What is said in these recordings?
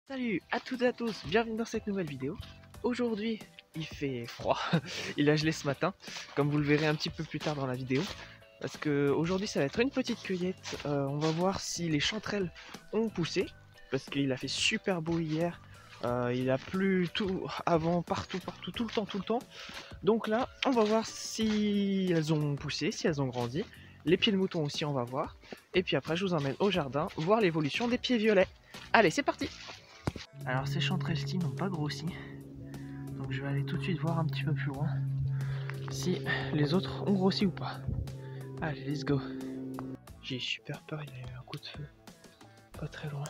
Salut à toutes et à tous, bienvenue dans cette nouvelle vidéo. Aujourd'hui, il fait froid, il a gelé ce matin, comme vous le verrez un petit peu plus tard dans la vidéo. Parce que aujourd'hui, ça va être une petite cueillette. On va voir si les chanterelles ont poussé, parce qu'il a fait super beau hier. Il a plu tout avant, partout, tout le temps. Donc là, on va voir si elles ont poussé, si elles ont grandi. Les pieds de mouton aussi, on va voir. Et puis après, je vous emmène au jardin, voir l'évolution des pieds violets. Allez, c'est parti! Alors ces chanterelles-ci n'ont pas grossi, donc je vais aller tout de suite voir un petit peu plus loin si les autres ont grossi ou pas. Allez, let's go. J'ai super peur, il y a eu un coup de feu pas très loin.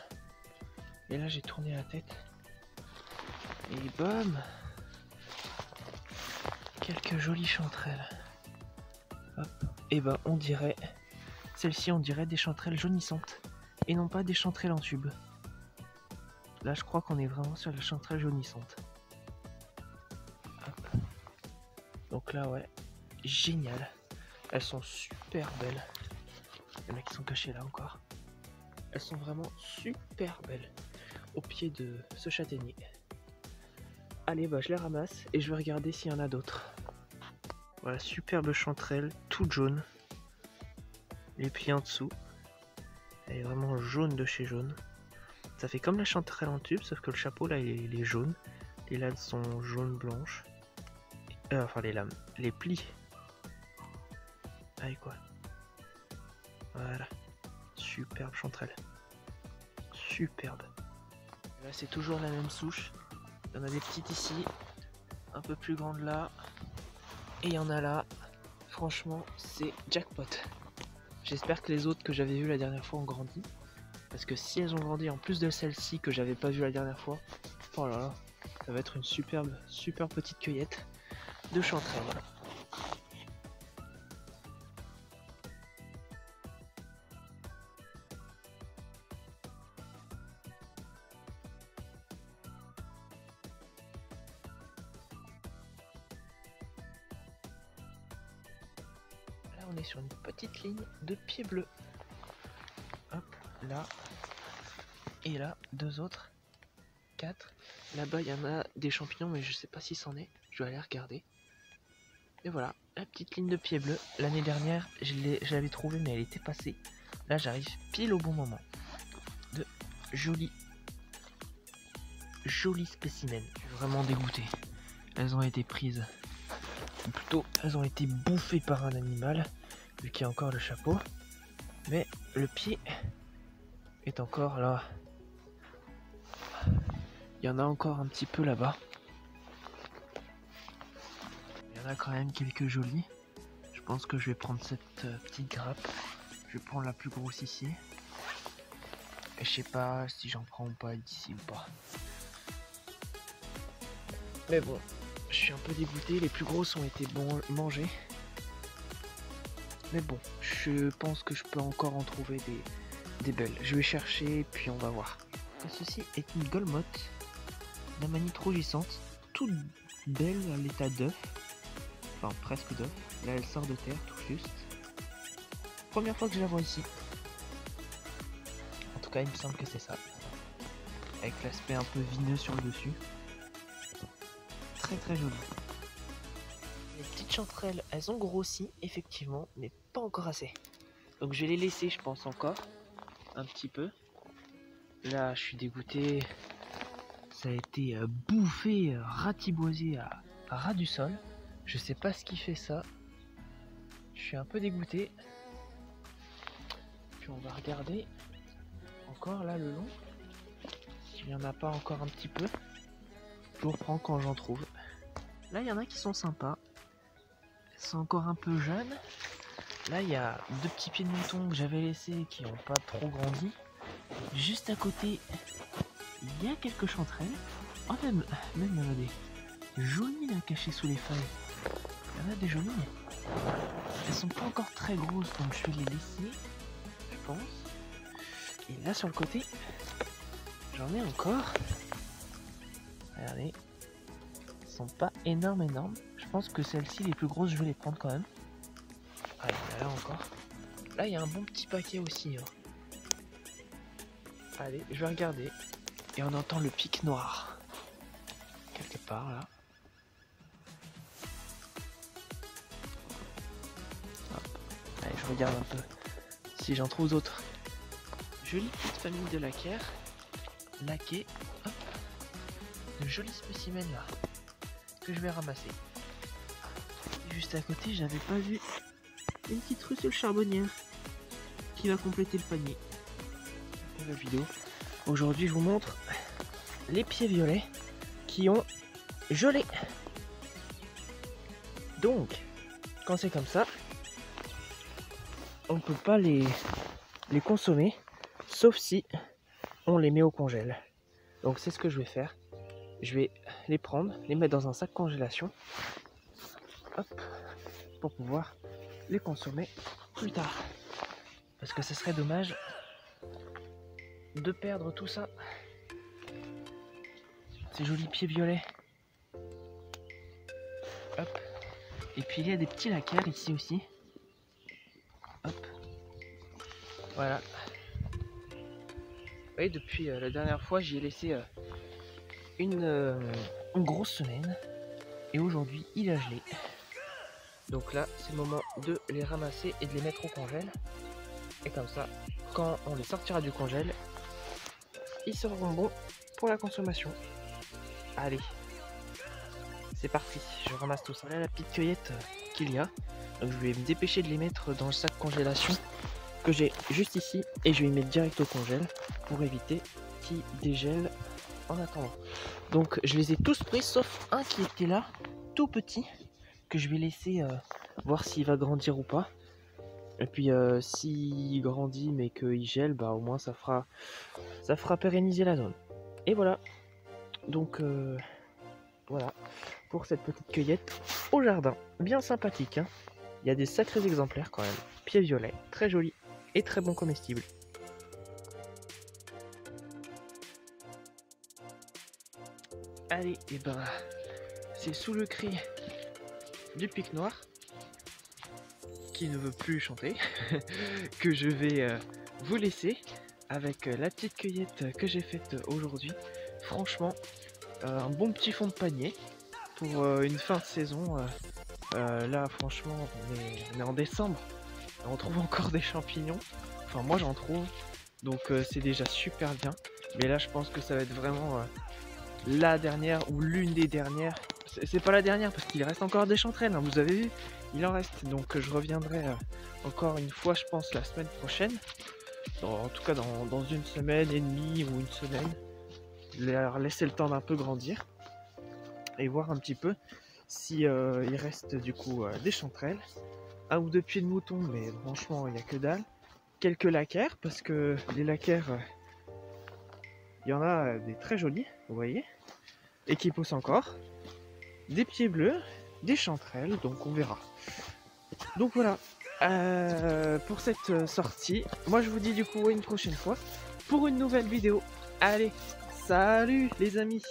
Et là j'ai tourné la tête et bam, quelques jolies chanterelles. Hop. Et bah on dirait, celles-ci on dirait des chanterelles jaunissantes et non pas des chanterelles en tube. Là je crois qu'on est vraiment sur la chanterelle jaunissante. Hop. Donc là ouais, génial. Elles sont super belles. Les mecs sont cachés là encore. Elles sont vraiment super belles au pied de ce châtaignier. Allez bah je les ramasse et je vais regarder s'il y en a d'autres. Voilà, superbe chanterelle, toute jaune. Les plis en dessous. Elle est vraiment jaune de chez jaune. Ça fait comme la chanterelle en tube, sauf que le chapeau là il est jaune. Les lames sont jaune blanches. Enfin les lames, les plis. Allez quoi. Voilà. Superbe chanterelle. Superbe. Là c'est toujours la même souche. Il y en a des petites ici. Un peu plus grandes là. Et il y en a là. Franchement c'est jackpot. J'espère que les autres que j'avais vues la dernière fois ont grandi. Parce que si elles ont grandi en plus de celle-ci que j'avais pas vue la dernière fois. Oh là là. Ça va être une superbe petite cueillette de chanterelles. Là on est sur une petite ligne de pieds bleus. Hop, là. Et là, deux autres. 4. Là-bas il y en a des champignons mais je sais pas si c'en est. Je vais aller regarder. Et voilà, la petite ligne de pieds bleus. L'année dernière je l'avais trouvée mais elle était passée. Là j'arrive pile au bon moment. De jolis spécimens. Je suis vraiment dégoûté. Elles ont été prises. Ou plutôt elles ont été bouffées par un animal. Vu qu'il y a encore le chapeau. Mais le pied est encore là. Il y en a encore un petit peu là-bas. Il y en a quand même quelques jolis. Je pense que je vais prendre cette petite grappe. Je vais prendre la plus grosse ici. Et je sais pas si j'en prends ou pas d'ici ou pas. Mais bon, je suis un peu dégoûté. Les plus grosses ont été mangées. Mais bon, je pense que je peux encore en trouver des belles. Je vais chercher puis on va voir. Ceci est une guillemotte d'amanite rougissante, toute belle à l'état d'œuf, enfin presque d'œuf. Là elle sort de terre tout juste. Première fois que je la vois ici. En tout cas il me semble que c'est ça. Avec l'aspect un peu vineux sur le dessus. Très joli. Les petites chanterelles elles ont grossi effectivement mais pas encore assez. Donc je vais les laisser je pense encore un petit peu. Là je suis dégoûté. Ça a été bouffé, ratiboisé à ras du sol. Je sais pas ce qui fait ça. Je suis un peu dégoûté. Puis on va regarder encore là le long. Il n'y en a pas encore un petit peu. Je reprends quand j'en trouve. Là il y en a qui sont sympas. Elles sont encore un peu jeunes. Là il y a deux petits pieds de mouton que j'avais laissés qui n'ont pas trop grandi. Juste à côté, il y a quelques chanterelles. Oh même il y en a des jolies là cachées sous les feuilles. Il y en a des jolies. Elles sont pas encore très grosses donc je vais les laisser. Je pense. Et là sur le côté, j'en ai encore. Regardez. Elles sont pas énormes. Je pense que celles-ci les plus grosses je vais les prendre quand même. Ah il y en a là encore. Là il y a un bon petit paquet aussi. Hein. Allez, je vais regarder. Et on entend le pic noir. Quelque part là. Hop. Allez, je regarde un peu si j'en trouve d'autres. Jolie petite famille de laquaires. Laqués. Hop. De jolis spécimens là. Que je vais ramasser. Et juste à côté, j'avais pas vu une petite russelle charbonnière qui va compléter le panier. La vidéo. Aujourd'hui, je vous montre les pieds violets qui ont gelé. Donc, quand c'est comme ça, on ne peut pas les consommer, sauf si on les met au congèle. Donc c'est ce que je vais faire. Je vais les prendre, les mettre dans un sac congélation, hop, pour pouvoir les consommer plus tard. Parce que ce serait dommage de perdre tout ça. Ces jolis pieds violets. Hop. Et puis il y a des petits laquaires ici aussi. Hop. Voilà. Vous voyez, depuis la dernière fois, j'y ai laissé une grosse semaine. Et aujourd'hui, il a gelé. Donc là, c'est le moment de les ramasser et de les mettre au congèle. Et comme ça, quand on les sortira du congèle, ils seront bons pour la consommation. Allez, c'est parti, je ramasse tout ça. Là, la petite cueillette qu'il y a. Donc je vais me dépêcher de les mettre dans le sac congélation que j'ai juste ici. Et je vais les mettre direct au congèle pour éviter qu'ils dégèlent en attendant. Donc je les ai tous pris sauf un qui était là, tout petit, que je vais laisser voir s'il va grandir ou pas. Et puis s'il grandit mais qu'il gèle, bah au moins ça fera pérenniser la zone. Et voilà. Donc voilà pour cette petite cueillette au jardin. Bien sympathique, hein. Il y a des sacrés exemplaires quand même. Pieds violets, très jolis et très bon comestibles. Allez, et ben c'est sous le cri du pic noir qui ne veut plus chanter que je vais vous laisser avec la petite cueillette que j'ai faite aujourd'hui. Franchement, un bon petit fond de panier pour une fin de saison. Là, franchement, on est en décembre. On trouve encore des champignons. Enfin, moi, j'en trouve. Donc, c'est déjà super bien. Mais là, je pense que ça va être vraiment la dernière ou l'une des dernières. C'est pas la dernière parce qu'il reste encore des chanterelles. Hein, vous avez vu, il en reste. Donc, je reviendrai encore une fois, je pense, la semaine prochaine. En tout cas, dans une semaine et demie ou une semaine. Leur laisser le temps d'un peu grandir et voir un petit peu si il reste du coup des chanterelles, un ou deux pieds de mouton, mais franchement il n'y a que dalle, quelques laquaires parce que les laquaires il y en a des très jolis, vous voyez, et qui poussent encore, des pieds bleus, des chanterelles, donc on verra. Donc voilà pour cette sortie. Moi je vous dis du coup une prochaine fois pour une nouvelle vidéo. Allez, salut les amis!